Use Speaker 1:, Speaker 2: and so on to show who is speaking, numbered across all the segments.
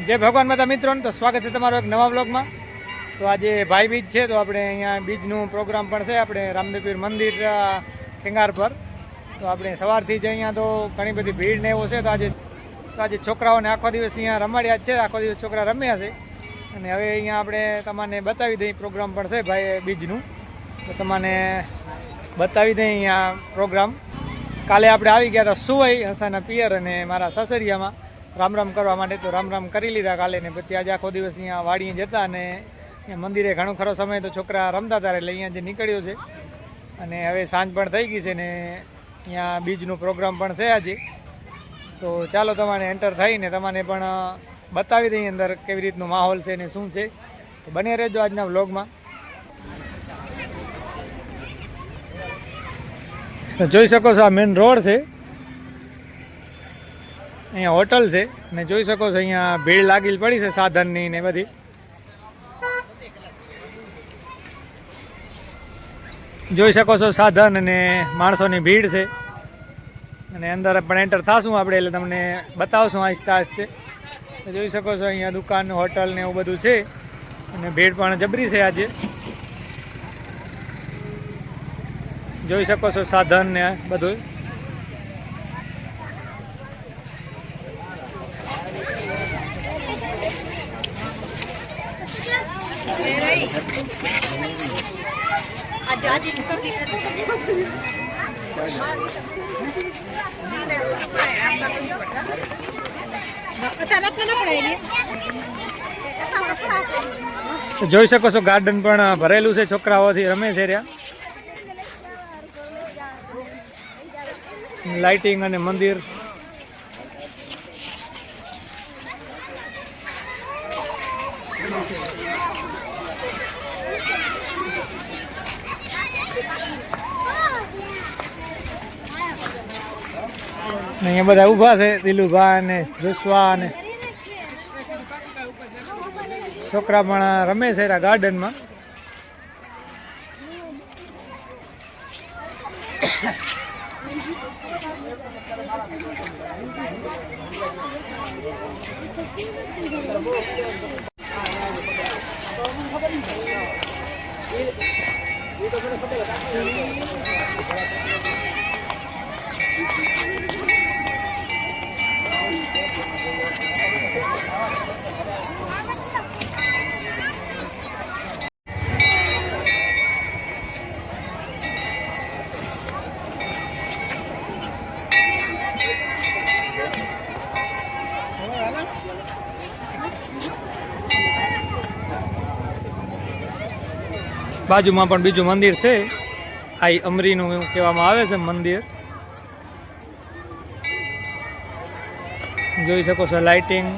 Speaker 1: જય ભગવાન માતા મિત્રોને તો સ્વાગત છે તમારો એક નવા બ્લોગમાં। તો આજે ભાઈ બીજ છે તો આપણે અહીંયા બીજનું પ્રોગ્રામ પણ છે આપણે રામદેવપીર મંદિર સિંગાર પર। તો આપણે સવારથી જ અહીંયા તો ઘણી બધી ભીડ ને એવો છે। તો આજે છોકરાઓને આખો દિવસ અહીંયા રમાડ્યા જ છે, આખો દિવસ છોકરા રમ્યા છે અને હવે અહીંયા આપણે તમને બતાવી દઈએ પ્રોગ્રામ પણ છે ભાઈ બીજનું। તો તમને બતાવી દઈએ અહીંયા પ્રોગ્રામ। કાલે આપણે આવી ગયા હતા સુવઈ હસાના પિયર અને મારા સાસરિયામાં રામ રામ કરવા માટે। તો રામ રામ કરી લીધા કાલે ને પછી આજે આખો દિવસ અહીંયા વાડીએ જતા અને મંદિરે ઘણો ખરો સમય તો છોકરા રમતા હતા એટલે અહીંયા જે નીકળ્યો છે અને હવે સાંજ પણ થઈ ગઈ છે ને અહીંયા બીજનું પ્રોગ્રામ પણ છે આજે। તો ચાલો તમારે એન્ટર થઈને તમને પણ બતાવી દઈએ અંદર કેવી રીતનો માહોલ છે ને શું છે। તો બને રહેજો આજના વ્લોગમાં। તો જોઈ શકો છો આ મેન રોડ છે, અહીંયા હોટલ છે ને જોઈ શકો છો અહીંયા ભીડ લાગી પડી છે સાધનની ને બધી। જોઈ શકો છો સાધન અને માણસોની ભીડ છે અને અંદર પણ એન્ટર થશું આપણે એટલે તમને બતાવશું આસ્તે આસ્તે। જોઈ શકો છો અહીંયા દુકાન હોટલ ને એવું બધું છે અને ભીડ પણ જબરી છે આજે। જોઈ શકો છો સાધન ને બધું। જોઈ શકો છો ગાર્ડન પણ ભરેલું છે, છોકરાઓથી રમે છે રહ્યા। લાઇટિંગ અને મંદિર અહીંયા બધા ઊભા છે, દિલુભા ને જસવા ને છોકરા પણ રમે છે ગાર્ડનમાં। બાજુમાં પણ બીજું મંદિર છે, આ અમરીનું એવું કહેવામાં આવે છે મંદિર। જોઈ શકો છો લાઇટિંગ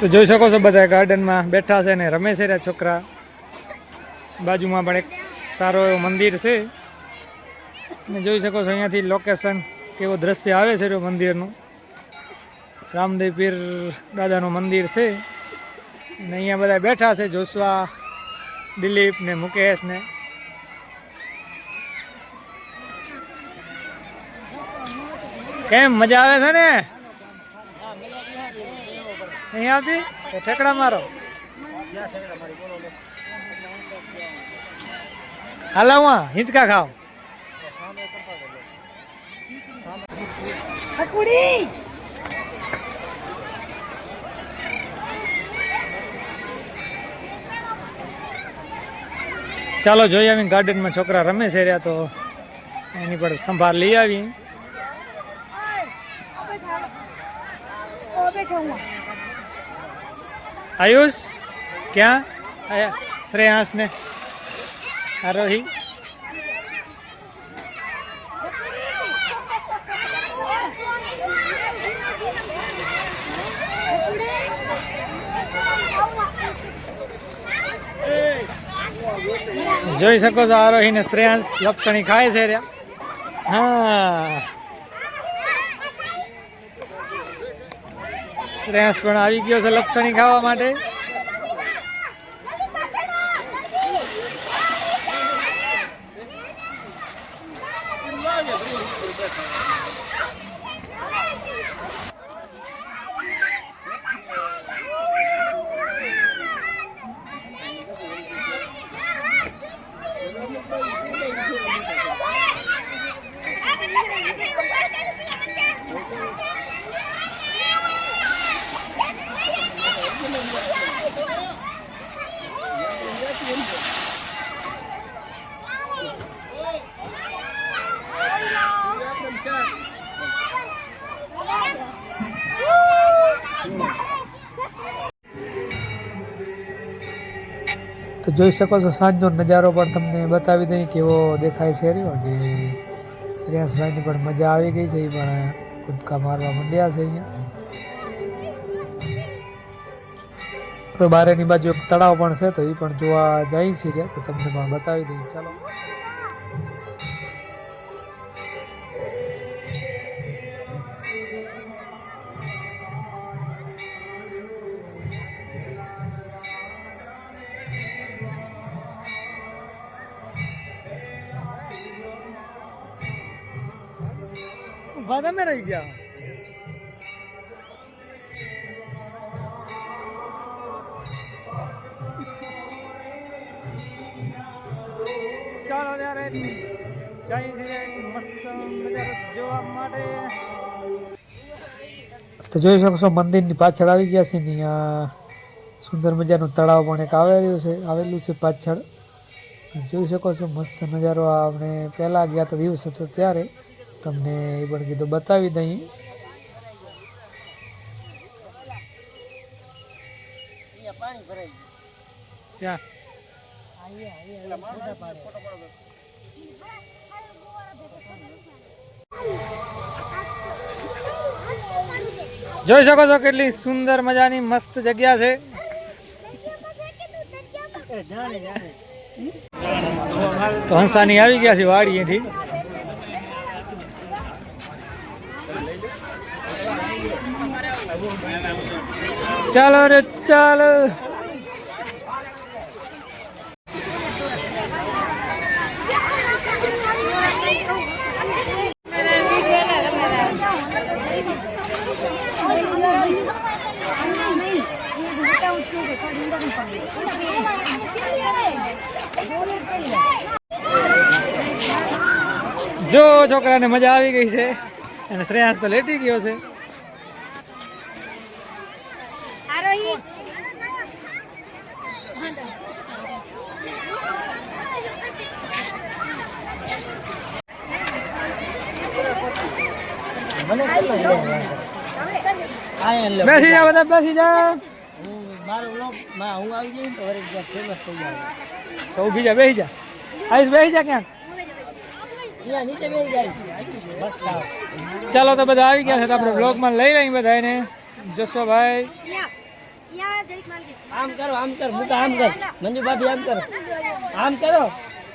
Speaker 1: તો જોઈ શકો છો બધા ગાર્ડનમાં બેઠા છે ને રમે છે રે છોકરા. બાજુમાં પણ એક સારો એવું મંદિર છે ને જોઈ શકો છો અહીંયાથી લોકેશન કેવો દ્રશ્ય આવે છે મંદિરનું. રામદેવ પીર દાદાનું મંદિર છે ને અહીંયા બધા બેઠા છે. જોશવા, દિલીપ ને મુકેશ ને કેમ મજા આવે છે ને? અહીં આવતી ઠેકડા મારો હાલાવા હિંચકા ખાઓ. ચાલો જોઈએ આવી ગાર્ડનમાં છોકરા રમે છે રહ્યા તો એની પર સંભાળ લઈ આવી. આયુષ ક્યાં આયા? શ્રેયાંશ ને આરોહી જોઈ શકો છો. આરોહી ને શ્રેયાંશ લપસણી ખાય છે રહ્યા. હા શ્રેયાંશ પણ આવી ગયો છે લપસણી ખાવા માટે. તો જોઈ શકો છો સાંજનો નજારો પણ તમને બતાવી દઈએ કેવો દેખાય છે રહ્યો. અને શ્રેયાંશભાઈની પણ મજા આવી ગઈ છે, એ પણ કૂદકા મારવા માંડ્યા છે અહીંયા. તો બારેની બાજુ એક તળાવ પણ છે તો એ પણ જોવા જાય છે રહ્યા, તો તમને પણ બતાવી દઈએ. ચાલો તમે રહી ગયા. ચાલો ત્યારે જાય છે મસ્ત નજારો જોવા માટે. તો જોઈ શકશો મંદિરની પાછળ આવી ગયા છે ને અહીંયા સુંદર મજાનું તળાવ પણ એક આવેલું છે પાછળ. જોઈ શકો છો મસ્ત નજારો. આપણે પહેલાં ગયા તો દિવસ હતો ત્યારે તમને એ પણ કીધું બતાવી દઈએ. ક્યાં જોઈ શકો છો કેટલી સુંદર મજાની મસ્ત જગ્યા છે. તો હંસાની આવી ગયા છે વાડી એથી. ચાલો રે ચાલો. જો છોકરાને મજા આવી ગઈ છે અને શ્રેયાંશ તો લેટી ગયો છે. બેસી જા બધા બેસી જા. મારો વ્લોગ માં હું આવી જઈશ તો હરેક ફેમસ થઈ જાય. તો ઊભી જા બેસી જા. આઈશ બેસી જા ક્યાંક. નીચે બેસી જાય. ચાલો તો બધા આવી ગયા છે તો આપણે વ્લોગમાં લઈ લઈએ બધાને. જશોભાઈ
Speaker 2: આમ કરો મુકા આમ કર મંજુ ભાભી આમ કરો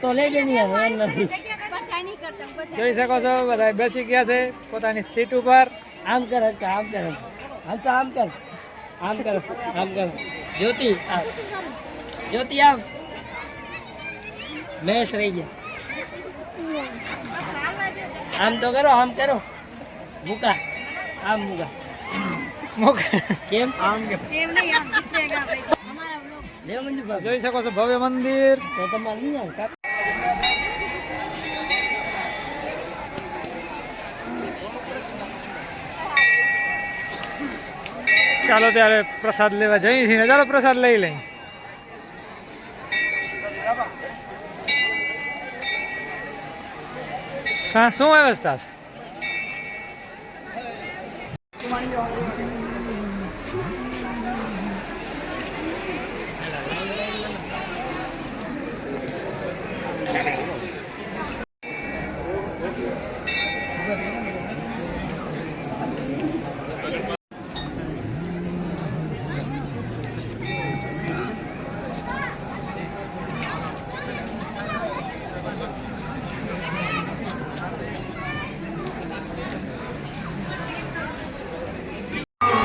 Speaker 2: તો લઈ જઈ એમ નથી.
Speaker 1: જોઈ શકો છો બધા બેસી ગયા છે પોતાની સીટ ઉપર.
Speaker 2: આમ કર જ્યોતિ આમ મેસ રહી ગયા. આમ તો કરો મુકા કેમ આમ
Speaker 1: જોઈ શકો છો ભવ્ય મંદિર.
Speaker 2: તો તમારે નહીં આવે.
Speaker 1: ચાલો ત્યારે પ્રસાદ લેવા જઈએ છીએ. ચાલો પ્રસાદ લઈ લઈ. શું વ્યવસ્થા છે?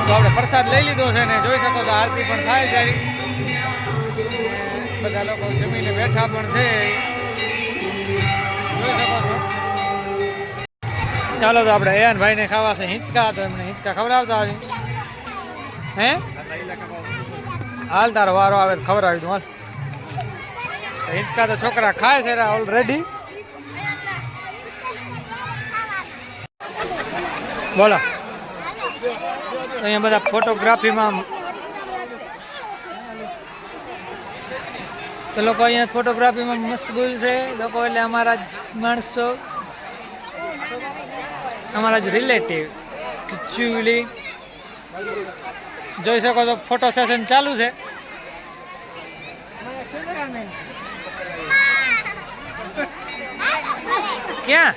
Speaker 1: તો આપણે પ્રસાદ લઈ લીધો છે ને જોઈ શકો છો આરતી પણ થાય છે. બધા લોકો જમીને બેઠા પણ છે, જોઈ શકો છો. ચાલો તો આપણે અયાનભાઈને ખાવા છે હિંચકા, તો એમને હિંચકા ખવડાવતા આવી. હે હાલ તારો વારો આવે તો ખવડાવી દઉં. હાલ હિંચકા તો છોકરા ખાય છે ઓલરેડી. બોલો અહીંયા બધા ફોટોગ્રાફીમાં તો લોકો અહીંયા ફોટોગ્રાફીમાં મશગુલ છે લોકો, એટલે અમારા જ માણસો, અમારા જ રિલેટિવ. એકચ્યુઅલી જોઈ શકો છો ફોટો સેશન ચાલુ છે. ક્યાં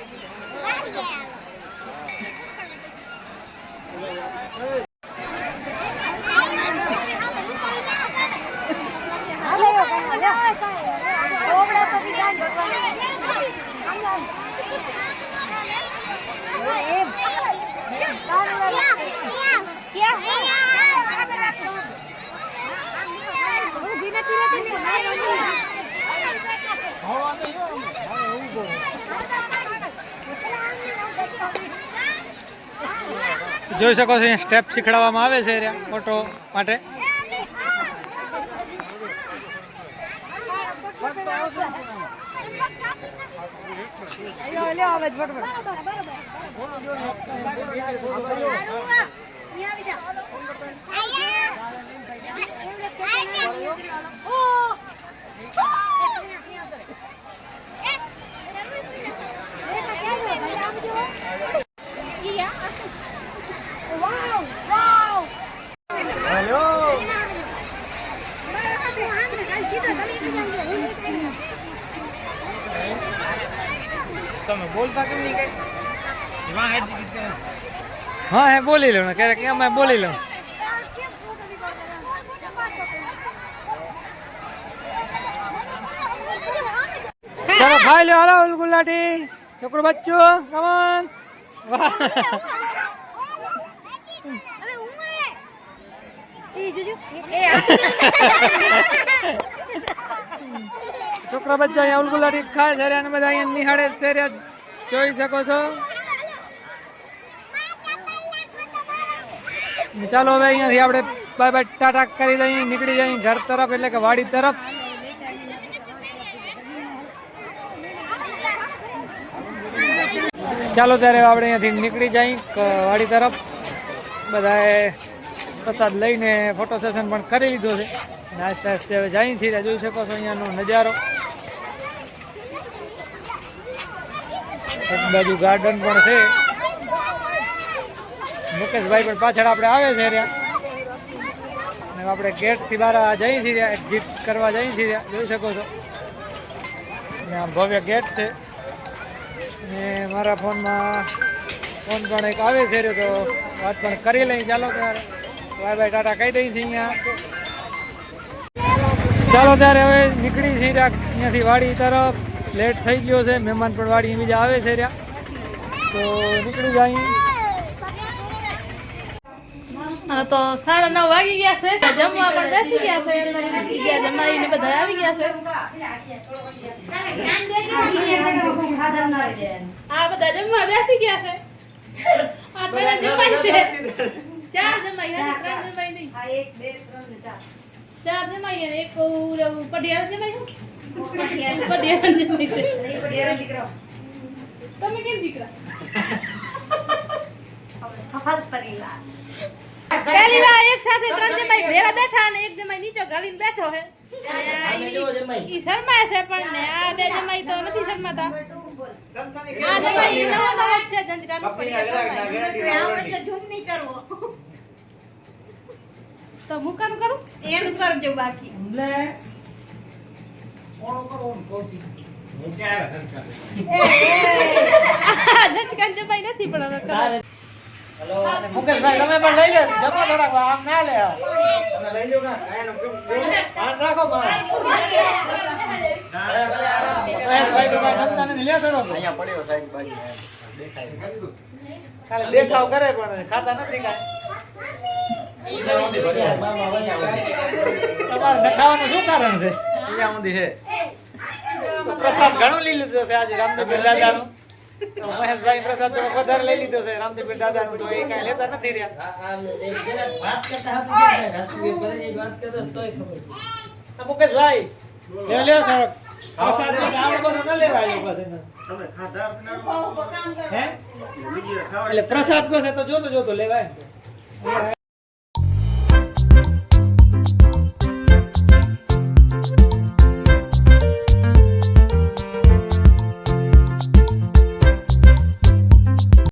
Speaker 1: જોઈ શકો છો અહીંયા સ્ટેપ શીખડાવવામાં આવે છે ફોટો માટે. તમે બોલતા કેમ નહીં? હા હે બોલી લો ને, ક્યારેક અમે બોલી લો. ચાલો ખાઈ લો. હાલો ગુલાટી છોકરો બચ્ચો કમન. છોકરા બચ્ચા અહીંયા ઉલગુલાટી ખાય છે અને બધા અહીંયા નિહાળે છે, જોઈ શકો છો. ચાલો હવે અહીંયાથી આપણે બાય બાય ટાટા કરી દઈએ, નીકળી જઈએ ઘર તરફ, એટલે કે વાડી તરફ. ચાલો ત્યારે આપણે અહીંયાથી નીકળી જઈએ વાડી તરફ. બધાએ પ્રસાદ લઈને ફોટો સેશન પણ કરી લીધો છે. આસ્તે આસ્તે હવે જઈએ છીએ. જોઈ શકો છો અહીંયાનો નજારો. એક બાજુ ગાર્ડન પણ છે. મુકેશભાઈ પણ પાછળ આપણે આવે છે રહ્યા. અને આપણે ગેટથી બહાર જઈએ છીએ, એક્ઝિટ કરવા જઈએ છીએ. જોઈ શકો છો આ ભવ્ય ગેટ છે. અને મારા ફોનમાં ફોન પણ એક આવે છે તો વાત પણ કરી લઈએ. ચાલો ત્યારે બાય બાય ટાટા કહી દઈએ છીએ અહીંયા. ચાલો ત્યારે હવે નીકળી છે અહીંયાથી વાડી તરફ. લેટ થઈ ગયો છે, મહેમાન પણ વાડી બીજા આવે છે રહ્યા, તો નીકળી જાય.
Speaker 3: હા તો 9:30 વાગી ગયા છે, જમવા પણ બેસી ગયા છે, જમાઈને બધા આવી ગયા છે. આ બધા જમવા બેસી ગયા છે. આ ત્રણ જમાઈ છે, 4 જમાઈ છે, 3 જમાઈ નહીં. 4 જમાઈ અને એક ઓલું પઢિયાર જમાઈ છે. પઢિયાર જમાઈ છે. તમે કેમ દીકરા? પહેલી વાર એક સાથે 3 જમાઈ ભેરા બેઠા અને એક જમાઈ નીચે ગાલીને બેઠો છે. ઈ શરમાય છે પણ ને આ બે જમાઈ તો નથી શરમાતા. આ જમાઈ નવો નવો જ છે જંજકાનો તો મુકામ કરું
Speaker 4: એનું કરજો બાકી
Speaker 3: જંજકાન જમાઈ નથી પણ હવે કદાચ.
Speaker 1: મુકેશભાઈ તમે પણ લઈ લે, જમો થોડાક આમ ના લે. આમ રાખો મહેશભાઈ તો કાંઈ જમતા નથી, લે થોડો અહીંયા પડ્યો સાઈડ બાજુ ખાલી દેખાવ કરે પણ ખાતા નથી કાંઈ. તમારે નખાવાનું શું કારણ છે? તો પ્રસાદ ઘણું લઈ લીધો છે આજે રામદેવપીર દાદાનું. તો મહેશભાઈ પ્રસાદ થોડો વધારે લઈ લીધો છે રામદેવપીર દાદાનું, તો એ કાંઈ લેતા નથી રહ્યા. મુકેશભાઈ લે થોડોક પ્રસાદ આવડો બધો ન લેવાય પાસે. એટલે પ્રસાદ પાસે તો જોતો લેવાય.